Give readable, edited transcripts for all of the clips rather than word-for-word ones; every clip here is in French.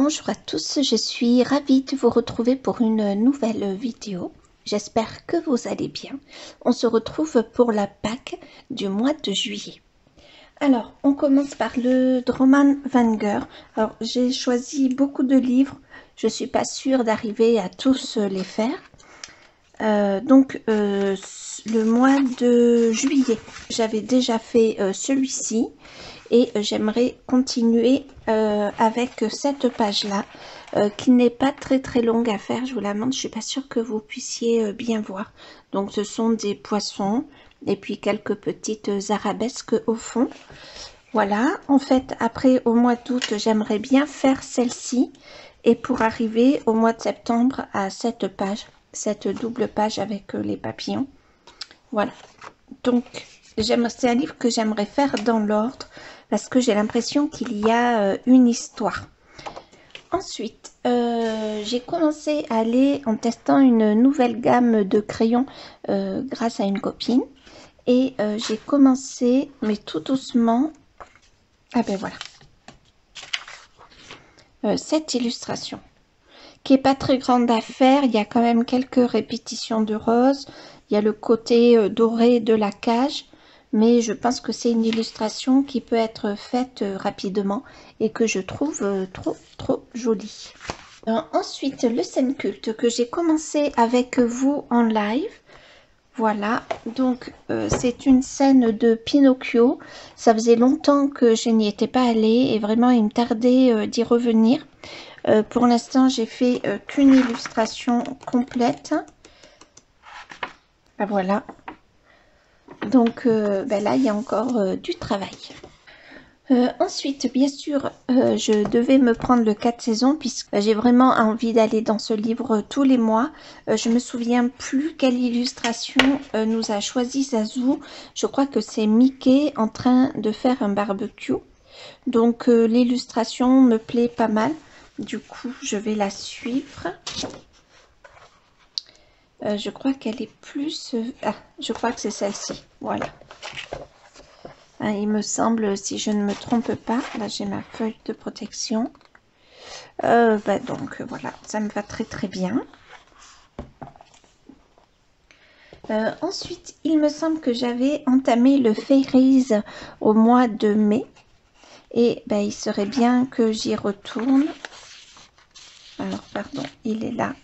Bonjour à tous, je suis ravie de vous retrouver pour une nouvelle vidéo. J'espère que vous allez bien. On se retrouve pour la Pâques du mois de juillet. Alors, on commence par le Droman Wenger. Alors, j'ai choisi beaucoup de livres. Je ne suis pas sûre d'arriver à tous les faire. Le mois de juillet, j'avais déjà fait celui-ci. Et j'aimerais continuer avec cette page-là, qui n'est pas très longue à faire. Je vous la montre, je suis pas sûre que vous puissiez bien voir. Donc ce sont des poissons et puis quelques petites arabesques au fond. Voilà, en fait, après au mois d'août, j'aimerais bien faire celle-ci. Et pour arriver au mois de septembre à cette page, cette double page avec les papillons. Voilà, donc c'est un livre que j'aimerais faire dans l'ordre parce que j'ai l'impression qu'il y a une histoire. Ensuite, j'ai commencé à aller en testant une nouvelle gamme de crayons grâce à une copine. Et j'ai commencé, mais tout doucement. Ah ben voilà. Cette illustration, qui est pas très grande à faire. Il y a quand même quelques répétitions de rose. Il y a le côté doré de la cage. Mais je pense que c'est une illustration qui peut être faite rapidement et que je trouve trop jolie. Ensuite, le scène culte que j'ai commencé avec vous en live. Voilà, donc c'est une scène de Pinocchio. Ça faisait longtemps que je n'y étais pas allée et vraiment il me tardait d'y revenir. Pour l'instant, j'ai fait qu'une illustration complète. Ah, voilà. Donc là, il y a encore du travail. Ensuite, bien sûr, je devais me prendre le 4 saisons puisque j'ai vraiment envie d'aller dans ce livre tous les mois. Je me souviens plus quelle illustration nous a choisi Zazou. Je crois que c'est Mickey en train de faire un barbecue. Donc l'illustration me plaît pas mal. Du coup, je vais la suivre. Je crois qu'elle est plus... Ah, je crois que c'est celle-ci. Voilà. Hein, il me semble, si je ne me trompe pas. Là, j'ai ma feuille de protection. Donc, voilà. Ça me va très bien. Ensuite, il me semble que j'avais entamé le Fairies au mois de mai. Et il serait bien que j'y retourne. Alors, pardon, il est là.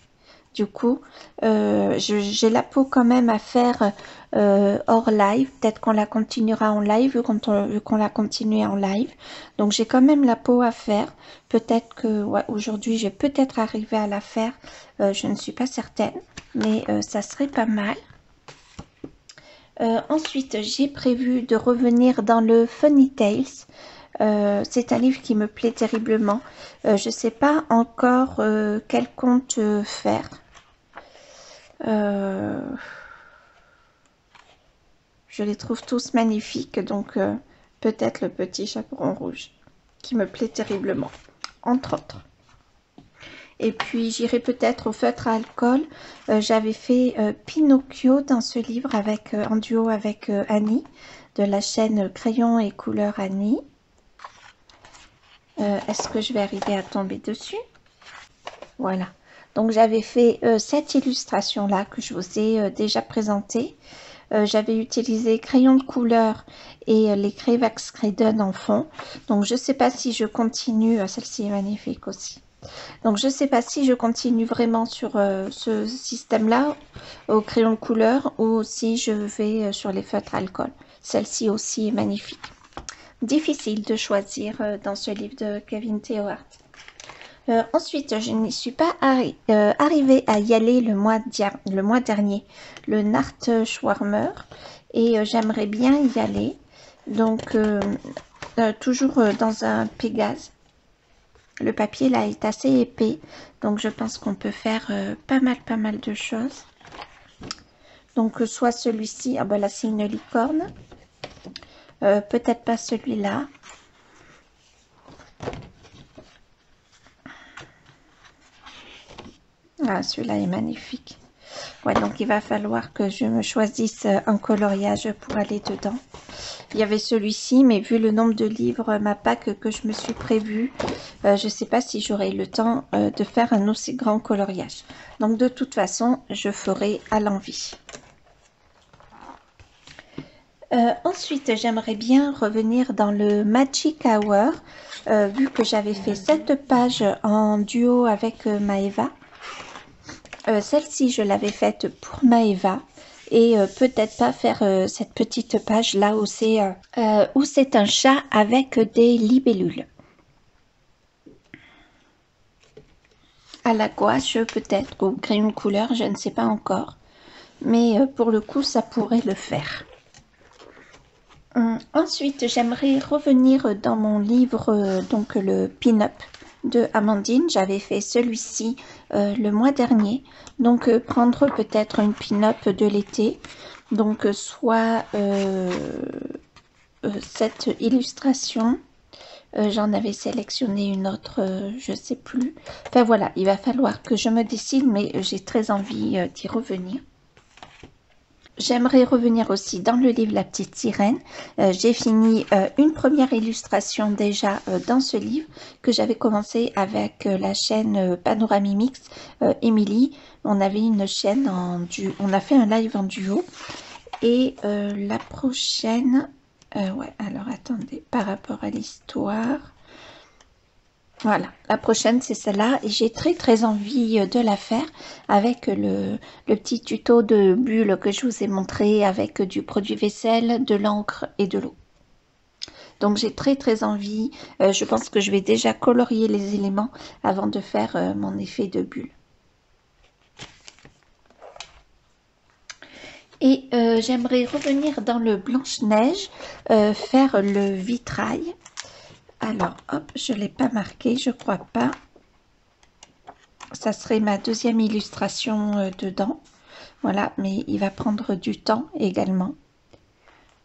Du coup, j'ai la peau quand même à faire hors live. Peut-être qu'on la continuera en live vu qu'on l'a continué en live. Donc, j'ai quand même la peau à faire. Peut-être que aujourd'hui, je vais peut-être arriver à la faire. Je ne suis pas certaine. Mais ça serait pas mal. Ensuite, j'ai prévu de revenir dans le Funny Tales. C'est un livre qui me plaît terriblement. Je ne sais pas encore quel conte faire. Je les trouve tous magnifiques, donc peut-être le petit chaperon rouge qui me plaît terriblement, entre autres. Et puis j'irai peut-être au feutre à alcool. J'avais fait Pinocchio dans ce livre avec en duo avec Annie de la chaîne Crayon et Couleurs Annie. Est-ce que je vais arriver à tomber dessus? Voilà. Donc j'avais fait cette illustration là que je vous ai déjà présentée. J'avais utilisé crayon de couleur et les Crayvax Craydon en fond. Donc je ne sais pas si je continue. Celle-ci est magnifique aussi. Donc je ne sais pas si je continue vraiment sur ce système là au crayon de couleur ou si je vais sur les feutres alcool. Celle-ci aussi est magnifique. Difficile de choisir dans ce livre de Kevin Théohart. Ensuite, je n'y suis pas arrivée à y aller le mois dernier, le Nachtschwärmer, et j'aimerais bien y aller. Donc, toujours dans un Pégase. Le papier là est assez épais, donc je pense qu'on peut faire pas mal de choses. Donc, soit celui-ci, ah ben là c'est une licorne. Peut-être pas celui-là. Ah, celui-là est magnifique. Ouais, donc il va falloir que je me choisisse un coloriage pour aller dedans. Il y avait celui-ci, mais vu le nombre de livres, ma pack que je me suis prévu, je ne sais pas si j'aurai le temps de faire un aussi grand coloriage. Donc de toute façon, je ferai à l'envie. Ensuite, j'aimerais bien revenir dans le Magic Hour, vu que j'avais fait cette page en duo avec Maëva. Celle-ci, je l'avais faite pour Maëva. Et peut-être pas faire cette petite page là où c'est un chat avec des libellules. À la gouache peut-être, au crayon de couleur, je ne sais pas encore. Mais pour le coup, ça pourrait le faire. Ensuite, j'aimerais revenir dans mon livre, donc le Pin-Up de Amandine. J'avais fait celui-ci le mois dernier. Donc, prendre peut-être une Pin-Up de l'été. Donc, soit cette illustration. J'en avais sélectionné une autre, je ne sais plus. Enfin voilà, il va falloir que je me décide, mais j'ai très envie d'y revenir. J'aimerais revenir aussi dans le livre La Petite Sirène. J'ai fini une première illustration déjà dans ce livre que j'avais commencé avec la chaîne Panoramimix, Émilie. On avait une chaîne en duo, on a fait un live en duo. Et la prochaine, ouais, alors attendez, par rapport à l'histoire. Voilà, la prochaine c'est celle-là et j'ai très envie de la faire avec le petit tuto de bulles que je vous ai montré avec du produit vaisselle, de l'encre et de l'eau. Donc j'ai très envie, je pense que je vais déjà colorier les éléments avant de faire mon effet de bulle. Et j'aimerais revenir dans le Blanche-Neige, faire le vitrail. Alors, hop, je ne l'ai pas marqué, je crois pas. Ça serait ma deuxième illustration dedans. Voilà, mais il va prendre du temps également.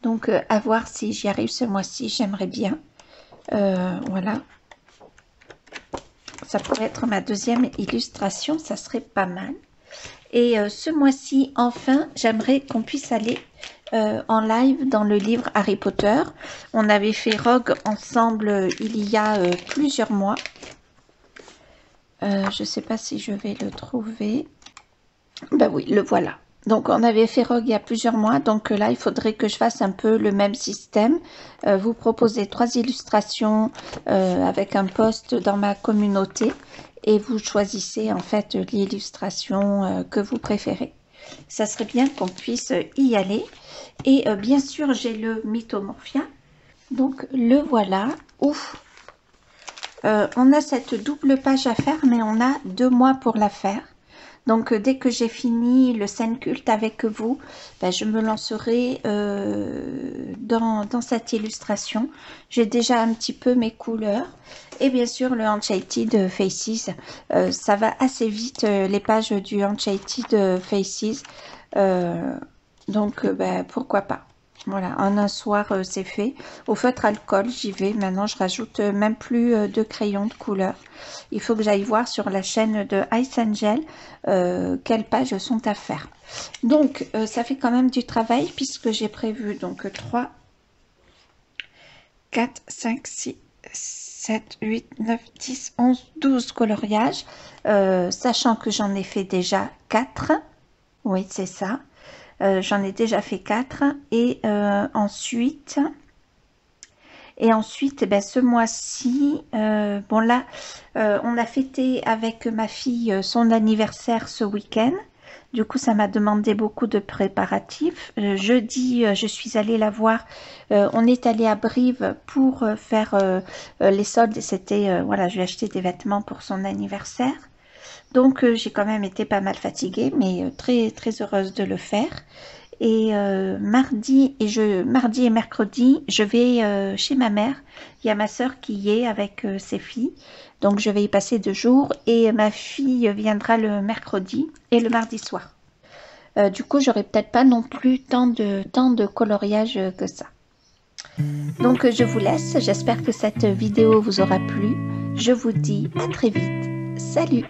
Donc, à voir si j'y arrive ce mois-ci, j'aimerais bien. Voilà. Ça pourrait être ma deuxième illustration, ça serait pas mal. Et ce mois-ci, enfin, j'aimerais qu'on puisse aller en live dans le livre Harry Potter. On avait fait Rogue ensemble il y a plusieurs mois. Je ne sais pas si je vais le trouver. Ben oui, le voilà. Donc, on avait fait Rogue il y a plusieurs mois. Donc là, il faudrait que je fasse un peu le même système. Vous proposez 3 illustrations avec un post dans ma communauté. Et vous choisissez en fait l'illustration que vous préférez. Ça serait bien qu'on puisse y aller. Et bien sûr, j'ai le Mythomorphia. Donc, le voilà. Ouf! On a cette double page à faire, mais on a 2 mois pour la faire. Donc, dès que j'ai fini le scène culte avec vous, ben, je me lancerai dans cette illustration. J'ai déjà un petit peu mes couleurs. Et bien sûr, le Enchanted Faces. Ça va assez vite, les pages du Enchanted Faces. Donc, ben, pourquoi pas. Voilà, en un soir, c'est fait. Au feutre alcool, j'y vais. Maintenant, je rajoute même plus de crayons de couleur. Il faut que j'aille voir sur la chaîne de Ice Angel quelles pages sont à faire. Donc, ça fait quand même du travail puisque j'ai prévu donc 3, 4, 5, 6, 7, 8, 9, 10, 11, 12 coloriages. Sachant que j'en ai fait déjà 4. Oui, c'est ça. J'en ai déjà fait 4 et ensuite ben, ce mois-ci bon là on a fêté avec ma fille son anniversaire ce week-end. Du coup ça m'a demandé beaucoup de préparatifs. Jeudi je suis allée la voir, on est allé à Brive pour faire les soldes. C'était voilà, je lui ai acheté des vêtements pour son anniversaire. Donc, j'ai quand même été pas mal fatiguée, mais très heureuse de le faire. Et mardi et mercredi, je vais chez ma mère. Il y a ma soeur qui y est avec ses filles. Donc, je vais y passer 2 jours. Et ma fille viendra le mercredi et le mardi soir. Du coup, j'aurai peut-être pas non plus tant de coloriage que ça. Donc, je vous laisse. J'espère que cette vidéo vous aura plu. Je vous dis à très vite. Salut!